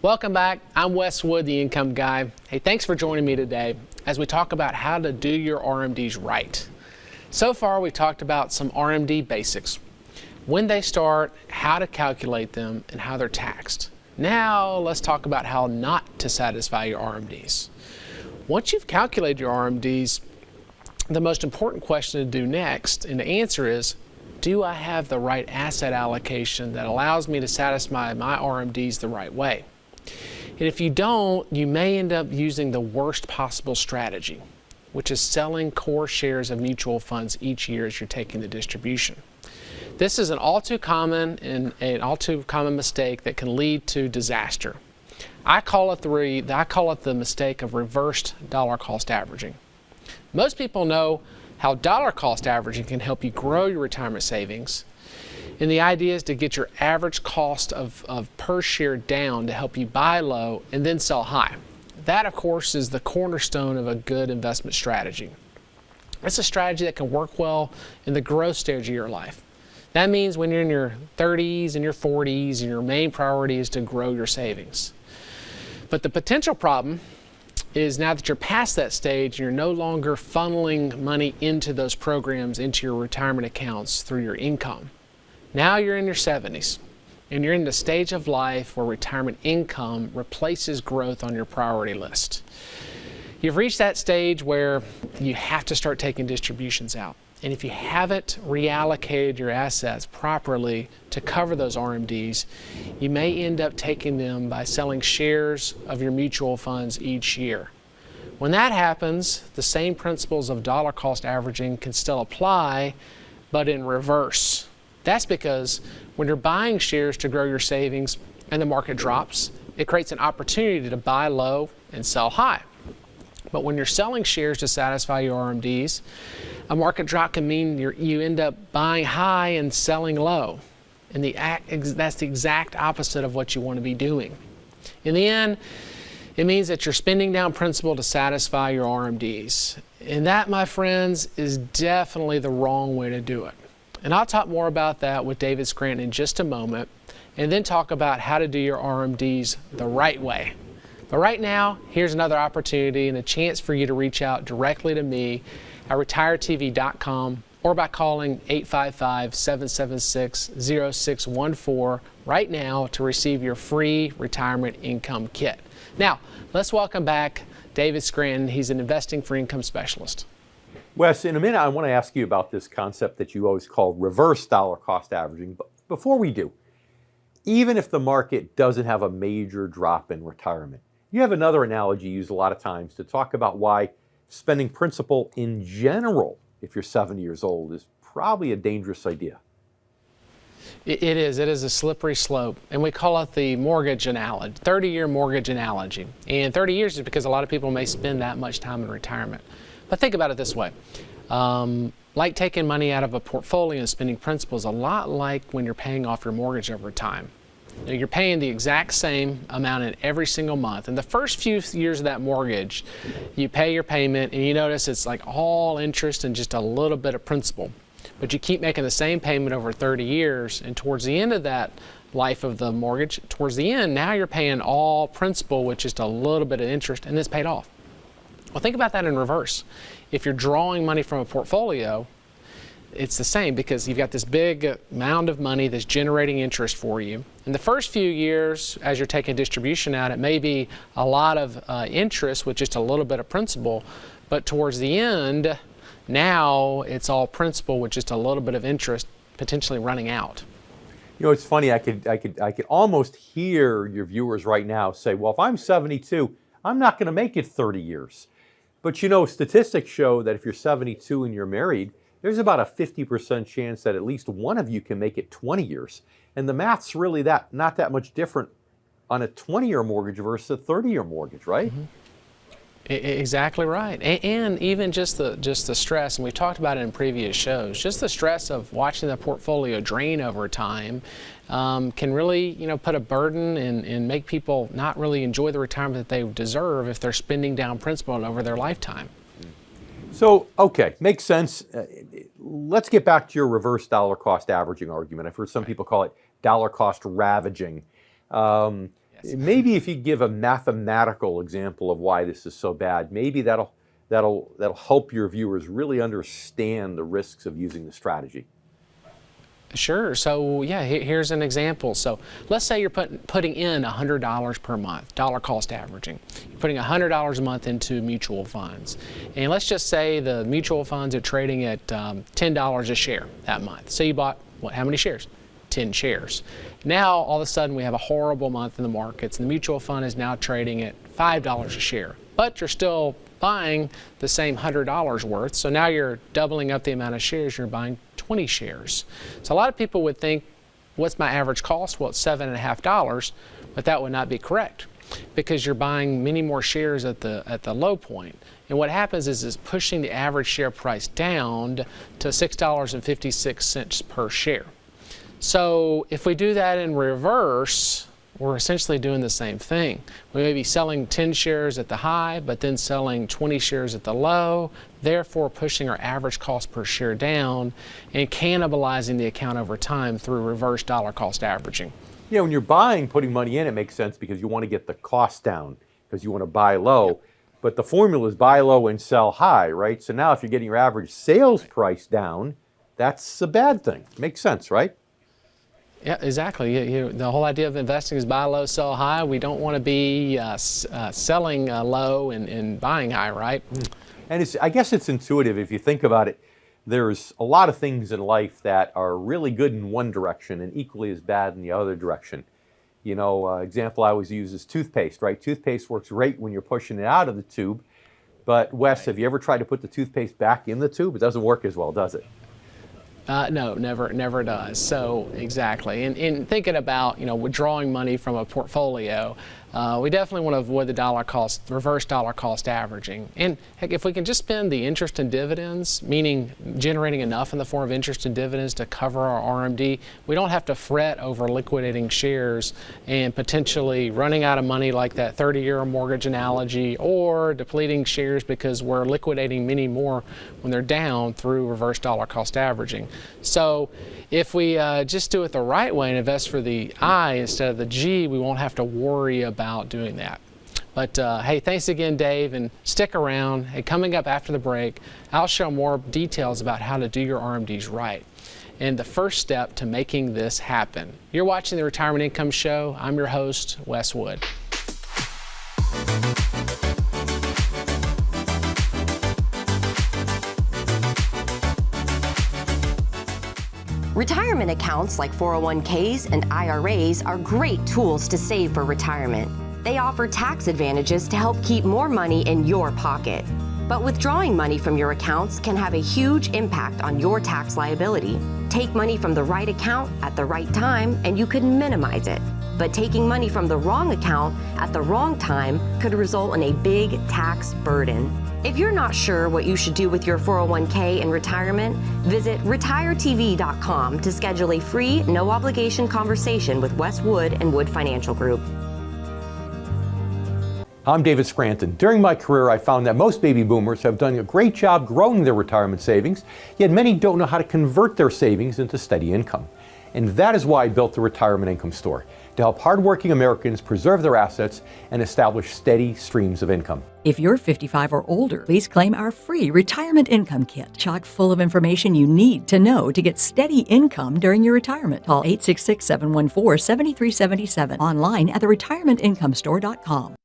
Welcome back. I'm Wes Wood, the Income Guy. Hey, thanks for joining me today as we talk about how to do your RMDs right. So far, we've talked about some RMD basics, when they start, how to calculate them, and how they're taxed. Now, let's talk about how not to satisfy your RMDs. Once you've calculated your RMDs, the most important question to do next, and the answer is, do I have the right asset allocation that allows me to satisfy my RMDs the right way? And if you don't, you may end up using the worst possible strategy, which is selling core shares of mutual funds each year as you're taking the distribution. This is an all too common mistake that can lead to disaster. I call it the mistake of reversed dollar cost averaging. Most people know how dollar cost averaging can help you grow your retirement savings. And the idea is to get your average cost of per share down to help you buy low and then sell high. That, of course, is the cornerstone of a good investment strategy. It's a strategy that can work well in the growth stage of your life. That means when you're in your 30s and your 40s and your main priority is to grow your savings. But the potential problem is now that you're past that stage and you're no longer funneling money into those programs, into your retirement accounts through your income. Now you're in your 70s and you're in the stage of life where retirement income replaces growth on your priority list. You've reached that stage where you have to start taking distributions out. And if you haven't reallocated your assets properly to cover those RMDs, you may end up taking them by selling shares of your mutual funds each year. When that happens, the same principles of dollar cost averaging can still apply, but in reverse. That's because when you're buying shares to grow your savings and the market drops, it creates an opportunity to buy low and sell high. But when you're selling shares to satisfy your RMDs, a market drop can mean you end up buying high and selling low. And that's the exact opposite of what you want to be doing. In the end, it means that you're spending down principal to satisfy your RMDs. And that, my friends, is definitely the wrong way to do it. And I'll talk more about that with David Scranton in just a moment, and then talk about how to do your RMDs the right way. But right now, here's another opportunity and a chance for you to reach out directly to me at retiretv.com or by calling 855-776-0614 right now to receive your free retirement income kit. Now, let's welcome back David Scranton. He's an investing for income specialist. Wes, in a minute, I want to ask you about this concept that you always call reverse dollar cost averaging. But before we do, even if the market doesn't have a major drop in retirement, you have another analogy used a lot of times to talk about why spending principal in general, if you're 70 years old, is probably a dangerous idea. It is a slippery slope, and we call it the mortgage analogy, 30-year mortgage analogy. And 30 years is because a lot of people may spend that much time in retirement. But think about it this way. Like taking money out of a portfolio and spending principal is a lot like when you're paying off your mortgage over time. Now, you're paying the exact same amount in every single month. In the first few years of that mortgage, you pay your payment and you notice it's like all interest and just a little bit of principal. But you keep making the same payment over 30 years, and towards the end of that life of the mortgage, towards the end, now you're paying all principal with just a little bit of interest, and it's paid off. Well, think about that in reverse. If you're drawing money from a portfolio, it's the same because you've got this big amount of money that's generating interest for you. In the first few years, as you're taking distribution out, it may be a lot of interest with just a little bit of principal, but towards the end, now it's all principal with just a little bit of interest potentially running out. You know, it's funny, I could almost hear your viewers right now say, well, if I'm 72, I'm not going to make it 30 years. But you know, statistics show that if you're 72 and you're married, there's about a 50% chance that at least one of you can make it 20 years. And the math's really not that much different on a 20-year mortgage versus a 30-year mortgage, right? Mm-hmm. Exactly right. And even just the stress, and we've talked about it in previous shows, just the stress of watching the portfolio drain over time can really, put a burden and make people not really enjoy the retirement that they deserve if they're spending down principal over their lifetime. So, okay, makes sense. Let's get back to your reverse dollar cost averaging argument. I've heard some people call it dollar cost ravaging. Maybe if you give a mathematical example of why this is so bad, maybe that'll help your viewers really understand the risks of using the strategy. Sure. So yeah, here's an example. So let's say you're putting in $100 per month, dollar cost averaging. You're putting $100 a month into mutual funds. And let's just say the mutual funds are trading at $10 a share that month. So you bought, how many shares? 10 shares. Now, all of a sudden, we have a horrible month in the markets, and the mutual fund is now trading at $5 a share. But you're still buying the same $100 worth. So now you're doubling up the amount of shares. You're buying 20 shares. So a lot of people would think, what's my average cost? Well, it's $7.50, but that would not be correct because you're buying many more shares at the low point. And what happens is it's pushing the average share price down to $6.56 per share. So if we do that in reverse, we're essentially doing the same thing. We may be selling 10 shares at the high, but then selling 20 shares at the low, therefore pushing our average cost per share down and cannibalizing the account over time through reverse dollar cost averaging. Yeah, when you're buying, putting money in, it makes sense because you want to get the cost down because you want to buy low. Yep. But the formula is buy low and sell high, right? So now if you're getting your average sales price down, that's a bad thing. Makes sense, right? Yeah, exactly. The whole idea of investing is buy low, sell high. We don't want to be selling low and buying high, right? And I guess it's intuitive if you think about it. There's a lot of things in life that are really good in one direction and equally as bad in the other direction. You know, example I always use is toothpaste, right? Toothpaste works great when you're pushing it out of the tube. But Wes, have you ever tried to put the toothpaste back in the tube? It doesn't work as well, does it? No, never does. So exactly. And thinking about, withdrawing money from a portfolio, we definitely want to avoid the reverse dollar cost averaging. And heck, if we can just spend the interest and dividends, meaning generating enough in the form of interest and dividends to cover our RMD, we don't have to fret over liquidating shares and potentially running out of money like that 30-year mortgage analogy, or depleting shares because we're liquidating many more when they're down through reverse dollar cost averaging. So if we just do it the right way and invest for the I instead of the G, we won't have to worry about doing that. But hey, thanks again, Dave, and stick around. Hey, coming up after the break, I'll share more details about how to do your RMDs right and the first step to making this happen. You're watching the Retirement Income Show. I'm your host, Wes Wood. Retirement accounts like 401ks and IRAs are great tools to save for retirement. They offer tax advantages to help keep more money in your pocket. But withdrawing money from your accounts can have a huge impact on your tax liability. Take money from the right account at the right time and you could minimize it. But taking money from the wrong account at the wrong time could result in a big tax burden. If you're not sure what you should do with your 401k in retirement, visit retiretv.com to schedule a free, no-obligation conversation with Wes Wood and Wood Financial Group. I'm David Scranton. During my career, I found that most baby boomers have done a great job growing their retirement savings, yet many don't know how to convert their savings into steady income. And that is why I built the Retirement Income Store, to help hardworking Americans preserve their assets and establish steady streams of income. If you're 55 or older, please claim our free Retirement Income Kit, chock full of information you need to know to get steady income during your retirement. Call 866-714-7377, online at theretirementincomestore.com.